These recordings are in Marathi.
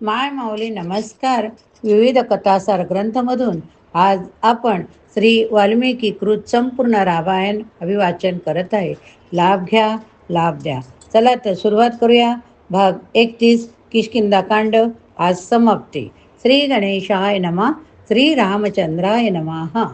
माय माऊली नमस्कार. विविध कथासार ग्रंथमधून आज आपण श्री वाल्मिकी कृत संपूर्ण रामायण अभिवाचन करत आहे. लाभ घ्या, लाभ द्या. चला तर सुरुवात करूया. भाग 31 किष्किंधाकांड आज समाप्ती. श्री गणेशाय नमः. श्री रामचंद्राय नमः.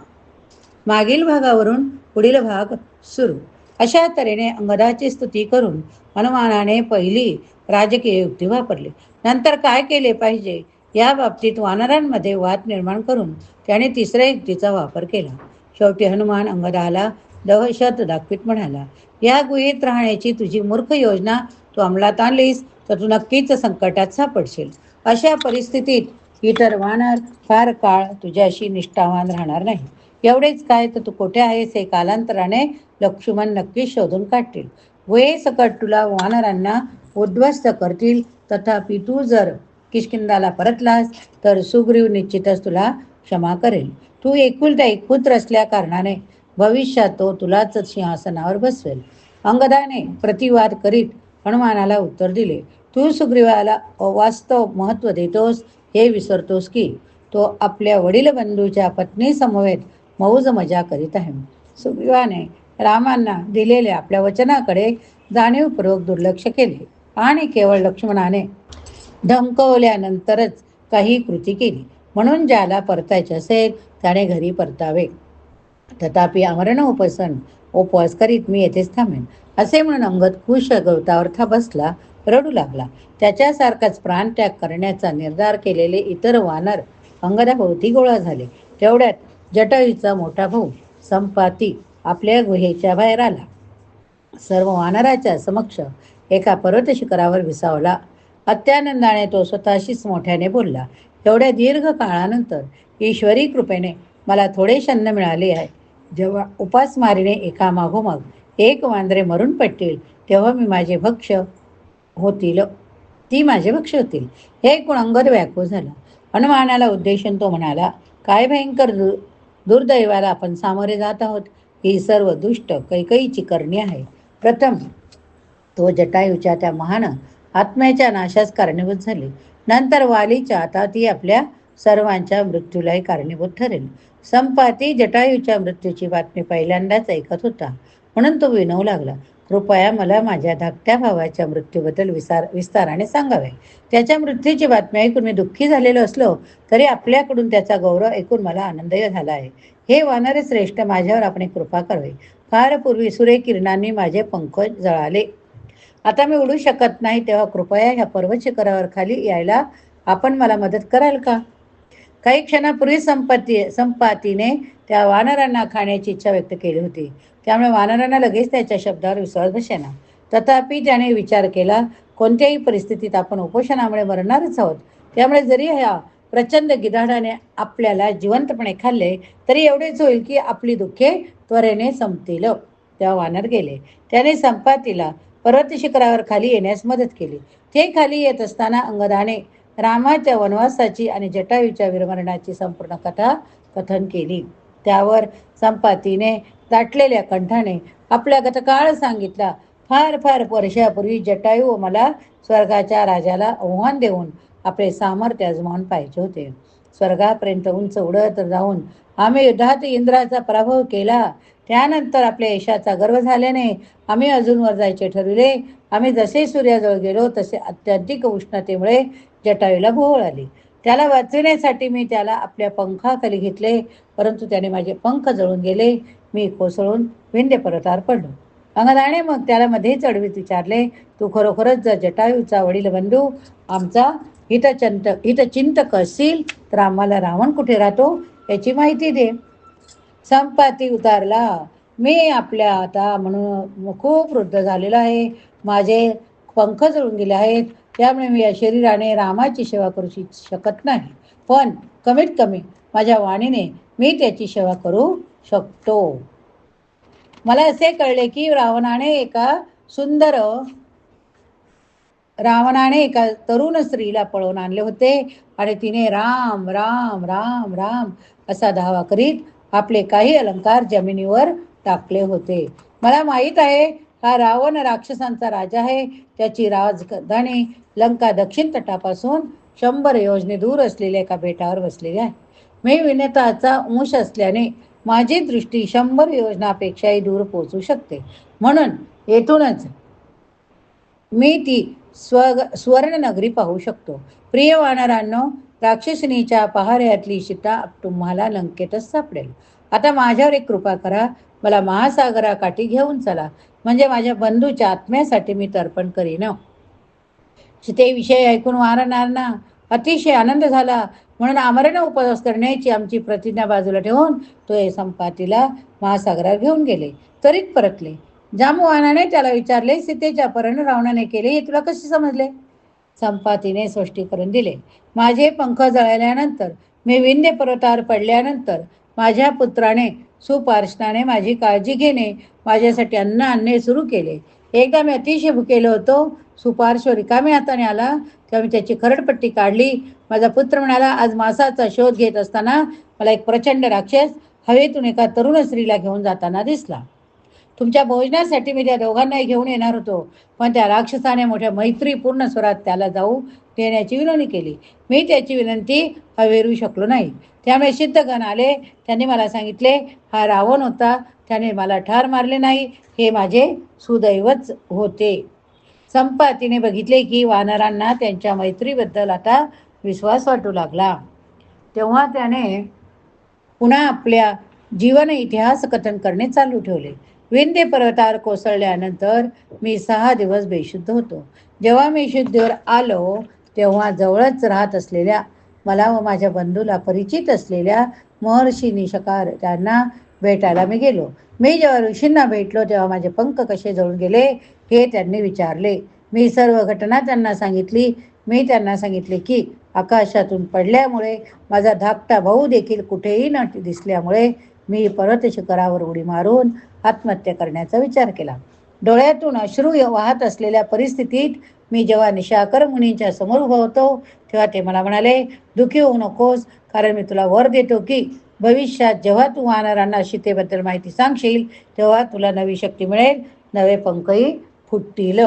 मागील भागावरून पुढील भाग सुरू. अशा तऱ्हेने अंगदाची स्तुती करून हनुमानाने पहिली राजकीय युक्ती वापरली. नंतर काय केले पाहिजे या बाबतीत वानरांमध्ये वाद निर्माण करून त्याने तिसऱ्या युक्तीचा वापर केला. शेवटी हनुमान अंगदाला दहशत दाखवीत म्हणाला, या गुहेत राहण्याची तुझी मूर्ख योजना तू अंमलात आणलीस तर तू नक्कीच संकटात सापडशील. अशा परिस्थितीत इतर वानर फार काळ तुझ्याशी निष्ठावान राहणार नाही. एवढेच काय तर तू कुठे आहेस हे कालांतराने लक्ष्मण नक्की शोधून काढतील. सकट तुला वानरांना उद्ध्वस्त करतील. तथापि तू जर किष्किंधाला परतलास तर सुग्रीव निश्चितच तुला क्षमा करेल. तू एकुलता एक पुत्र असल्या कारणाने भविष्यात तो तुलाच सिंहासनावर बसवेल. अंगदाने प्रतिवाद करीत हनुमानाला उत्तर दिले, तू सुग्रीवाला अवास्तव महत्व देतोस हे विसरतोस की तो आपल्या वडील बंधूच्या पत्नी समवेत मौज मजा करीत आहे. सुग्रीवाने रामांना दिलेल्या आपल्या वचनाकडे जाणीवपूर्वक दुर्लक्ष केले आणि केवळ लक्ष्मणाने धमकवल्यानंतरच काही कृती केली. म्हणून ज्याला परतायचे असेल त्याने घरी परतावे. तथापि आमरण उपवास करीत मी येथेच थांबेन असे म्हणून अंगद खुश गवतावर बसला, रडू लागला. त्याच्यासारखाच प्राणत्याग करण्याचा निर्धार केलेले इतर वानर अंगदाभोवती गोळा झाले. तेवढ्यात जटायूचा मोठा भाऊ संपाती आपल्या गुहेच्या बाहेर आला. सर्व वानराच्या समक्ष एका पर्वत शिखरावर विसावला. अत्यानंदाने तो स्वतःशीच मोठ्याने बोलला, एवढ्या दीर्घ काळानंतर ईश्वरी कृपेने मला थोडे अन्न मिळाले आहे. जेव्हा उपासमारीने एकामागोमाग एक वांद्रे मरून पडतील तेव्हा माझे भक्ष होतील. हे ऐकून अंगद व्याकुळ झाला. हनुमानाला उद्देशून तो म्हणाला, काय भयंकर दुर्दैवाला आपण सामोरे जात आहोत. ही सर्व दुष्ट कैकईची करणी आहे. प्रथम तो जटायूच्या त्या महान आत्म्याच्या नाशास कारणीभूत झाली. नंतर वालीच्या आता ती आपल्या सर्वांच्या मृत्यूलाही कारणीभूत ठरेल. संपाती जटायूच्या मृत्यूची बातमी पहिल्यांदाच ऐकत होता, म्हणून तो विनवू लागला, कृपया मला माझ्या धाकट्या भावाच्या मृत्यूबद्दल विस्ताराने सांगावे. त्याच्या मृत्यूची बातमी ऐकून मी दुःखी झालेलो असलो तरी आपल्याकडून त्याचा गौरव ऐकून मला आनंदही झाला आहे. हे वानरे श्रेष्ठ, माझ्यावर आपण कृपा करावी. फार पूर्वी सूर्यकिरणांनी माझे पंख जळाले. आता मी उडू शकत नाही, तेव्हा कृपया ह्या पर्वत शिखरावर खाली यायला आपण मला मदत कराल का? काही क्षणापूर्वी संपातीने त्या वानरांना खाण्याची इच्छा व्यक्त केली होती. त्यामुळे वानरांना लगेच त्याच्या शब्दावर विश्वास बसेना. तथापि त्याने विचार केला, कोणत्याही परिस्थितीत आपण उपोषणामुळे मरणारच आहोत. त्यामुळे जरी ह्या प्रचंड गिधाडाने आपल्याला जिवंतपणे खाल्ले तरी एवढेच होईल की आपली दुःखे त्वरेने संपतील. तेव्हा वानर गेले. त्याने संपातीला पर्वत शिखरावर खाली येण्यास मदत केली. ते खाली येत असताना अंगदाने रामाच्या वनवासाची आणि जटायूच्या वीरमरणाची संपूर्ण कथा कथन केली. त्यावर संपातीने दाटलेल्या कंठाने आपला गतकाळ सांगितला. फार फार वर्षापूर्वी जटायू मला स्वर्गाच्या राजाला आव्हान देऊन आपले सामर्थ्य आजमावून पाहिजे होते. स्वर्गापर्यंत उंच उडत जाऊन आम्ही युद्धात इंद्राचा पराभव केला. त्यानंतर आपल्या यशाचा गर्व झाल्याने आम्ही अजून वर जायचे ठरविले. आम्ही जसे सूर्याजवळ गेलो तसे अत्यधिक उष्णतेमुळे जटायूला भोवळ आली. त्याला वाचविण्यासाठी मी त्याला आपल्या पंखाखाली घेतले, परंतु त्याने माझे पंख जळून गेले. मी कोसळून विंध्य पर्वतावर पडलो. अंगदाने मग त्याला मध्ये चढवीत विचारले, तू खरोखरच जर जटायूचा वडील बंधू आमचा हितचिंतक असशील तर आम्हाला रावण कुठे राहतो याची माहिती दे. संपाती उतारला, मी आपल्या आता म्हणून खूप वृद्ध झालेला आहे. माझे पंख जळून गेले आहेत. त्यामुळे मी या शरीराने रामाची सेवा करू शकत नाही, पण कमीत कमी माझ्या वाणीने मी त्याची सेवा करू शकतो. मला असे कळले की रावणाने एका तरुण स्त्रीला पळवून आणले होते आणि तिने राम राम राम राम असा धावा करीत आपले काही अलंकार जमिनीवर टाकले होते. मला माहीत आहे हा रावण राक्षसांचा राजा आहे. त्याची राजधानी लंका दक्षिण तटापासून 100 योजने दूर असलेल्या एका बेटावर बसलेली आहे. मी विनताचा अंश असल्याने माझी दृष्टी 100 योजनापेक्षाही दूर पोहोचू शकते. म्हणून येथूनच मी ती सुवर्णनगरी पाहू शकतो. प्रिय वानरांनो, राक्षसिणीच्या पहाऱ्यातली सीता तुम्हाला लंकेतच सापडेल. आता माझ्यावर एक कृपा करा. मला महासागराकाठी घेऊन चला, म्हणजे माझ्या बंधूच्या आत्म्यासाठी मी तर्पण करीन. सीतेविषयी ऐकून वानरांना अतिशय आनंद झाला. म्हणून आमरण उपवास करण्याची आमची प्रतिज्ञा बाजूला ठेवून तो संपातीला महासागरात घेऊन गेले. त्वरित परतले. जांबवानाने त्याला विचारले, सीतेच्या अपहरण रावणाने केले हे तुला कसे समजले? संपातीने स्पष्टीकरण दिले. माझे पंख जळल्यानंतर, मी विंध्य पर्वतावर पडल्यानंतर माझ्या पुत्राने सुपार्श्वनाने माझी काळजी घेणे, माझ्यासाठी अन्न आणणे सुरू केले. एकदा मी अतिशय भुकेलो होतो. सुपार्श्व रिकाम्या हाताने आला तेव्हा मी त्याची खरडपट्टी काढली. माझा पुत्र म्हणाला, आज मांसाचा शोध घेत असताना मला एक प्रचंड राक्षस हवेतून एका तरुण स्त्रीला घेऊन जाताना दिसला. तुमच्या भोजनासाठी मी त्या दोघांनाही घेऊन येणार होतो, पण त्या राक्षसाने मोठ्या मैत्रीपूर्ण स्वरात त्याला जाऊ देण्याची विनंती केली. मी त्याची विनंती हवेरू शकलो नाही. त्यामुळे सिद्धगण आले. त्यांनी मला सांगितले, हा रावण होता, त्याने मला ठार मारले नाही. हे माझे सुदैवच होते. संपातीने बघितले की वानरांना त्यांच्या मैत्रीबद्दल आता विश्वास वाटू लागला. तेव्हा त्याने पुन्हा आपल्या जीवन इतिहास कथन करणे चालू ठेवले. विंध्य पर्वतावर कोसळल्यानंतर मी 6 दिवस बेशुद्ध होतो. जेव्हा मी शुद्धीवर आलो तेव्हा जवळच राहत असलेल्या मला व माझ्या बंधूला परिचित असलेल्या महर्षी निशकार त्यांना भेटायला मी गेलो. मी जेव्हा ऋषींना भेटलो तेव्हा माझे पंख कसे जळून गेले हे त्यांनी विचारले. मी सर्व घटना त्यांना सांगितली. मी त्यांना सांगितले की आकाशातून पडल्यामुळे माझा धाकटा भाऊ देखील कुठेही न दिसल्यामुळे मी पर्वत शिखरावर उडी मारून आत्महत्या करण्याचा विचार केला. डोळ्यातून अश्रू वाहत असलेल्या परिस्थितीत मी जेव्हा निशाकर मुनींच्या समोर उभा होतो तेव्हा ते मला म्हणाले, दुःखी होऊ नकोस, कारण मी तुला वर देतो की भविष्यात जेव्हा तू वानरांना सीतेबद्दल माहिती सांगशील तेव्हा तुला नवी शक्ती मिळेल, नवे पंखही फुटतील.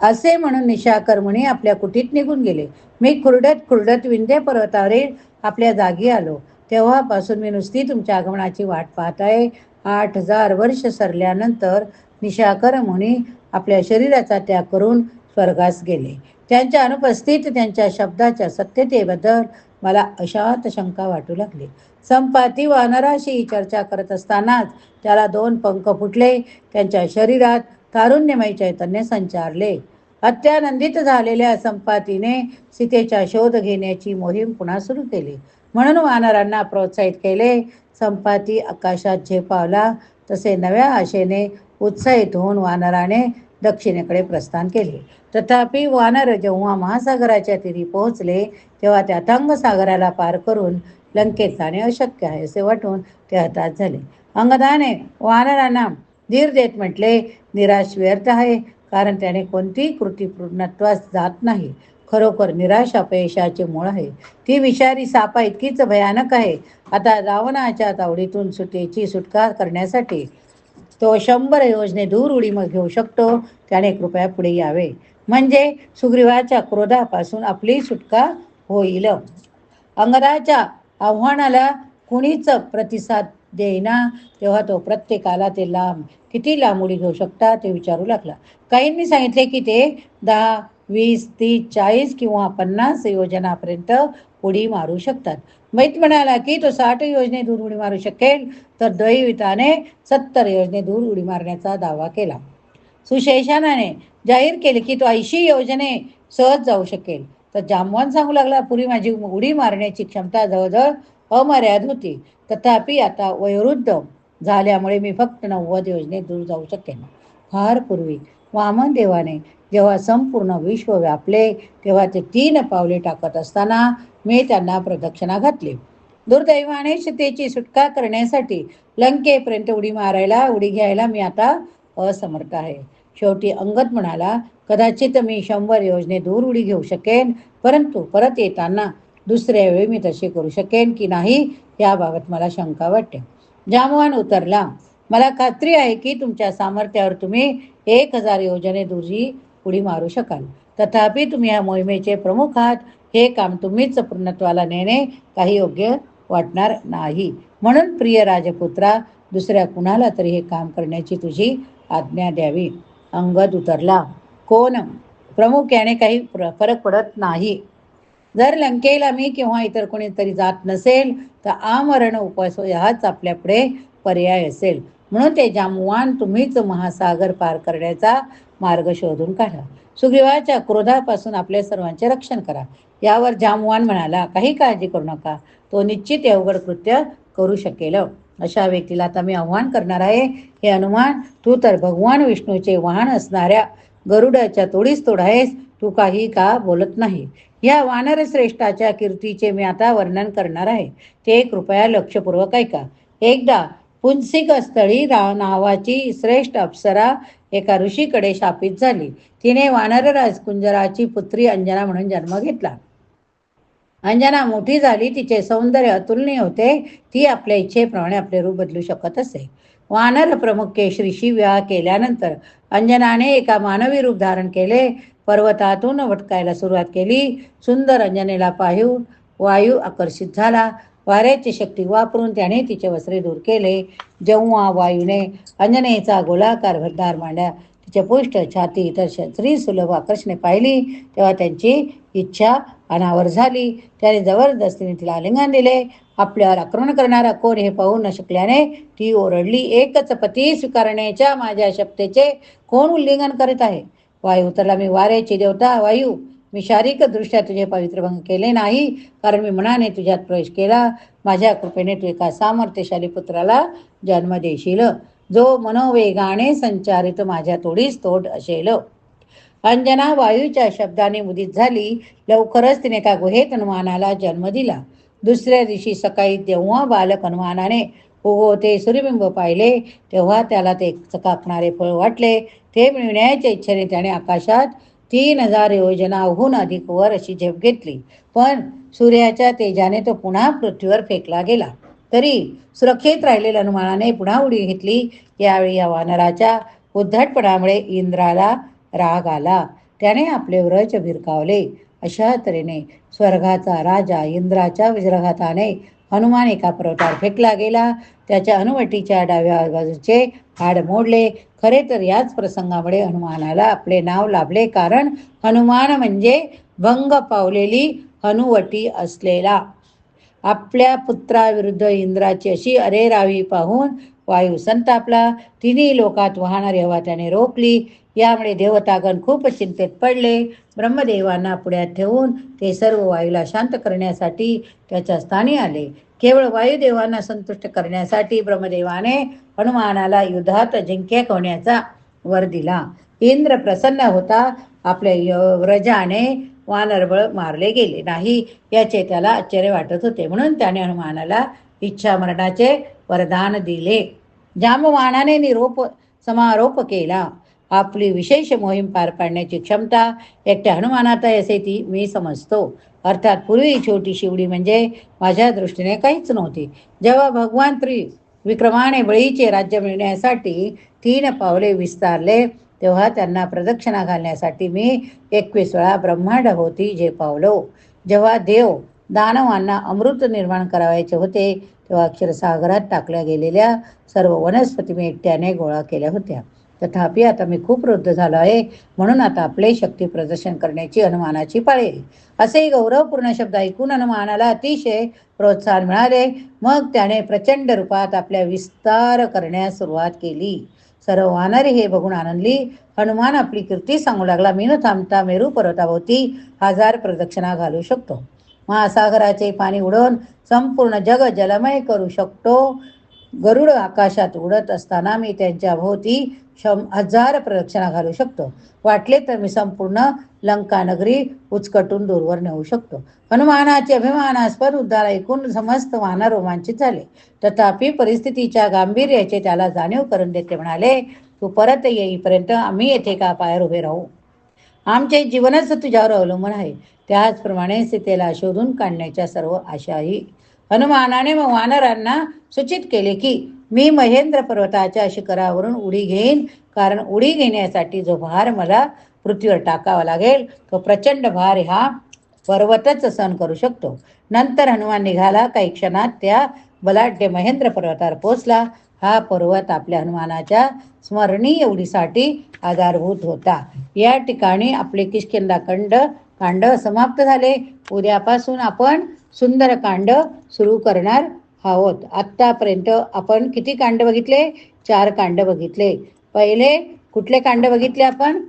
असे म्हणून निशाकर मुनी आपल्या कुटीत निघून गेले. मी खुरडत विंध्य पर्वतावरील आपल्या जागी आलो. तेव्हापासून मी नुसती तुमच्या आगमनाची वाट पाहत आहे. 8000 वर्ष सरल्यानंतर निशाकर मुनी आपल्या शरीराचा त्याग करून स्वर्गास गेले. त्यांच्या अनुपस्थित त्यांच्या शब्दाच्या सत्यतेबद्दल मला अशांत शंका वाटू लागली. संपाती वानराशी चर्चा करत असतानाच त्याला 2 पंख फुटले. त्यांच्या शरीरात तारुण्यमय चैतन्य संचारले. अत्यानंदित झालेल्या संपातीने सीतेचा शोध घेण्याची मोहीम पुन्हा सुरू केली. म्हणून वानरांना प्रोत्साहित केले. संपाती आकाशात झेपावला तसे नव्या आशेने उत्साहित होऊन वानराने दक्षिणेकडे प्रस्थान केले. तथापि वानर जेव्हा महासागराच्या तीरी पोहोचले तेव्हा त्या अथांग सागराला पार करून लंकेत जाणे अशक्य आहे असे वाटून ते हताश झाले. अंगदाने वानरांना धीर देत म्हटले, निराश व्यर्थ आहे, कारण त्याने कोणतीही कृती पूर्णत्वास जात नाही. खरोखर निराश अपयशाचे मूळ आहे. ती विषारी सापा इतकीच भयानक आहे. आता रावणाच्या तावडीतून सीतेची सुटका करण्यासाठी तो 100 योजने दूर उडी घेऊ शकतो. त्याने कृपया पुढे यावे, म्हणजे सुग्रीवाच्या क्रोधापासून आपली सुटका होईल. अंगदाच्या आव्हानाला कुणीच प्रतिसाद देईना तेव्हा तो प्रत्येकाला ते किती लांब उडी घेऊ शकता ते विचारू लागला. काहींनी सांगितले की ते 10, 20, 30, 40 किंवा 50 योजनापर्यंत उडी मारू शकतात. मैत म्हणाला की तो 60 योजने दूर उडी मारू शकेल, तर दैविताने 70 योजने दूर उडी मारण्याचा दावा केला. सुशेषानाने जाहीर केले की तो 80 योजने सहज जाऊ शकेल. तर जांबवान सांगू लागला, पूर्वी माझी उडी मारण्याची क्षमता जवळजवळ अमर्याद होती, तथापि आता वयोवृद्ध झाल्यामुळे मी फक्त 90 योजने दूर जाऊ शकेन. फार पूर्वी वामन देवाने जेव्हा संपूर्ण विश्व व्यापले तेव्हा ते 3 पावले टाकत असताना मी त्यांना प्रदक्षिणा घातली. दुर्दैवाने सीतेची सुटका करण्यासाठी लंकेपर्यंत उडी घ्यायला मी आता असमर्थ आहे. शेवटी अंगद म्हणाला, कदाचित मी 100 योजने दूर उडी घेऊ शकेन, परंतु परत येताना दुसऱ्या वेळी मी तसे करू शकेन की नाही याबाबत मला शंका वाटते. जांबवान उतरला. मला खात्री आहे की तुमच्या सामर्थ्यावर तुम्ही 1000 योजने दूरही उडी मारू शकाल. तथापि तुम्ही या मोहिमेचे प्रमुख आहात. हे काम तुम्हीच पूर्णत्वाला नेणे काही योग्य वाटणार नाही. म्हणून प्रिय राजपुत्रा, दुसऱ्या कुणाला तरी हे काम करण्याची तुझी आज्ञा द्यावी. अंगद उतरला. कोण प्रमुख याने काही फरक पडत नाही. जर लंकेला मी किंवा इतर कोणीतरी जात नसेल तर आमरण उपास हाच आपल्यापुढे पर्याय असेल. म्हणून ते जांबुवान तुम्हीच महासागर पार करण्याचा मार्ग शोधून काढा. सुग्रीवाच्या क्रोधापासून आपल्या सर्वांचे रक्षण करा. यावर जांबुवान म्हणाला, काही काळजी करू नका. तो निश्चित हे अवघड कृत्य करू शकेल. अशा व्यक्तीला आता मी आव्हान करणार आहे. हे हनुमान, तू तर भगवान विष्णूचे वाहन असणाऱ्या गरुडाच्या तोडीस तोड आहेस. तू काही का बोलत नाही? या वानर श्रेष्ठाच्या कीर्तीचे मी आता वर्णन करणार आहे. ते कृपया लक्षपूर्वक ऐका. एकदा पुंसिक स्थळी नावाची श्रेष्ठ अप्सरा एका ऋषीकडे शापित झाली. तिने वानरराज कुंजराची पुत्री अंजना म्हणून जन्म घेतला. अंजना मोठी झाली. तिचे सौंदर्य अतुलनीय होते. ती आपल्या इच्छेप्रमाणे आपले रूप बदलू शकत असे. वानर प्रमुख केशरीशी विवाह केल्यानंतर अंजनाने एका मानवी रूप धारण केले. पर्वतातून भटकायला सुरुवात केली. सुंदर अंजनेला पाहून वायू आकर्षित झाला. वाऱ्याची शक्ती वापरून त्याने तिचे वस्त्रे दूर केले. जेव्हा वायूने अंजनेचा गोलाकार भरदार मांड्या, तिचे पुष्ट, छाती, इतर स्त्री सुलभ आकर्षणे पाहिली तेव्हा त्यांची इच्छा अनावर झाली. त्याने जबरदस्तीने तिला आलिंगन दिले. आपल्यावर आक्रमण करणारा कोण हे पाहू न शकल्याने ती ओरडली, एकच पती स्वीकारण्याच्या माझ्या शपथेचे कोण उल्लंघन करीत आहे? वायू उतरला, मी वाऱ्याची देवता वायू, मी शारीरिकदृष्ट्या तुझे पवित्रभंग केले नाही, कारण मी मनाने तुझ्यात प्रवेश केला. माझ्या कृपेने तू एका सामर्थ्यशाली पुत्राला जन्म देशील, जो मनोवेगाने संचारित माझ्या तोडीस तोड असेल. अंजना वायूच्या शब्दाने मुदित झाली. लवकरच तिने एका गुहेत हनुमानाला जन्म दिला. दुसऱ्या दिवशी सकाळी जेव्हा बालक हनुमानाने उगवते सूर्यबिंब पाहिले तेव्हा त्याला ते चकाकणारे फळ वाटले. ते मिळवण्याच्या इच्छेने त्याने आकाशात 3000 योजनाहून अधिक वर अशी झेप घेतली. पण सूर्याच्या तेजाने तो पुन्हा पृथ्वीवर फेकला गेला. तरी सुरक्षित राहिलेल्या हनुमानाने पुन्हा उडी घेतली. यावेळी या वानराच्या उद्धटपणामुळे इंद्राला राग आला. त्याने आपले व्रज भिरकावले. अशा तऱ्हेने स्वर्गाचा राजा इंद्राच्या वज्रघाताने हनुमान एका पर्वतावर फेकला गेला. त्याच्या हनुवटीच्या डाव्या बाजूचे हाड मोडले. खरे तर याच प्रसंगामुळे हनुमानाला आपले नाव लाभले, कारण हनुमान म्हणजे भंग पावलेली हनुवटी असलेला. आपल्या पुत्राविरुद्ध इंद्राची अशी अरेरावी पाहून वायू संतापला. तिन्ही लोकात वाहणारी हवा त्याने रोखली. यामुळे देवतागण खूप चिंतेत पडले. ब्रह्मदेवांना पुढ्यात ठेवून ते सर्व वायूला शांत करण्यासाठी त्याच्या स्थानी आले. केवळ वायुदेवांना संतुष्ट करण्यासाठी ब्रह्मदेवाने हनुमानाला युद्धात अजिंक्य होण्याचा वर दिला. इंद्र प्रसन्न होता. आपल्या व्रजाने वानरबळ मारले गेले नाही याचे त्याला आश्चर्य वाटत होते. म्हणून त्याने हनुमानाला इच्छा मरणाचे वरदान दिले. जांबवानाने समारोप केला. आपली विशेष मोहीम पार पाडण्याची क्षमता एकट्या हनुमानात आहे असे ती मी समजतो. अर्थात पूर्वी छोटी शिवडी म्हणजे माझ्या दृष्टीने काहीच नव्हती. जेव्हा भगवान विक्रमाने बळीचे राज्य मिळण्यासाठी 3 पावले विस्तारले तेव्हा त्यांना प्रदक्षिणा घालण्यासाठी मी 21 वेळा ब्रह्मांड होती जे पावलो. जेव्हा देव दानवांना अमृत निर्माण करावायचे होते तेव्हा क्षीरसागरात टाकल्या गेलेल्या सर्व वनस्पती मी एकट्याने गोळा केल्या होत्या. तथापि आता मी खूप वृद्ध झालो आहे, म्हणून आता आपले शक्ती प्रदर्शन करण्याची हनुमानाची पाळी. असे गौरवपूर्ण शब्द ऐकून हनुमानाला अतिशय प्रोत्साहन मिळाले. मग त्याने प्रचंड रूपात आपल्या विस्तार करण्यास सुरुवात केली. सर्व वानरे हे बघून आनंदली. हनुमान आपली कीर्ती सांगू लागला, मी न थांबता मेरू पर्वताभोवती 1000 प्रदक्षिणा घालू शकतो. महासागराचे पाणी उडवून संपूर्ण जग जलमय करू शकतो. गरुड आकाशात उडत असताना मी त्यांच्या भोवती 1000 प्रदक्षिणा घालू शकतो. वाटले तर मी संपूर्ण लंका नगरी उचकटून दूरवर नेऊ शकतो. हनुमानाचे अभिमानास्पद उद्गार ऐकून समस्त वानर रोमांचित झाले. तथापि परिस्थितीच्या गांभीर्याचे त्याला जाणीव करून देते म्हणाले, तू परत येईपर्यंत आम्ही येथे का पायावर उभे राहू? आमचे जीवनच तुझ्यावर अवलंबून आहे. त्याचप्रमाणे सीतेला शोधून काढण्याच्या सर्व आशाही. हनुमानाने मग वानरांना सूचित केले की मी महेंद्र पर्वताच्या शिखरावरून उडी घेईन, कारण उडी घेण्यासाठी जो भार मला पृथ्वीवर टाकावा लागेल तो प्रचंड भार हा पर्वतच सहन करू शकतो. नंतर हनुमान निघाला. काही क्षणात त्या बलाढ्य महेंद्र पर्वतावर पोचला. हा पर्वत आपल्या हनुमानाच्या स्मरणीय उडीसाठी आधारभूत होता. या ठिकाणी आपले कांड समाप्त झाले. उद्यापासून आपण सुंदरकांड सुरू करणार आहोत. आत्तापर्यंत आपण किती कांड बघितले? 4 कांड बघितले. पहिले कुठले कांड बघितले आपण?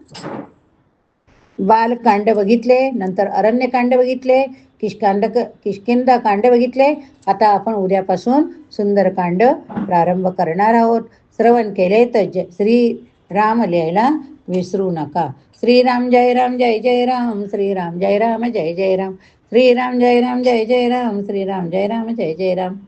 बालकांड बघितले, नंतर अरण्यकांड बघितले, किष्किंधा कांड बघितले. आता आपण उद्यापासून सुंदरकांड प्रारंभ करणार आहोत. श्रवण केले तर श्री राम लिहायला विसरू नका. श्रीराम जय राम जय जय राम, श्रीराम जय राम जय जय राम, श्रीराम जय राम जय जय राम, श्रीराम जय राम जय जय राम.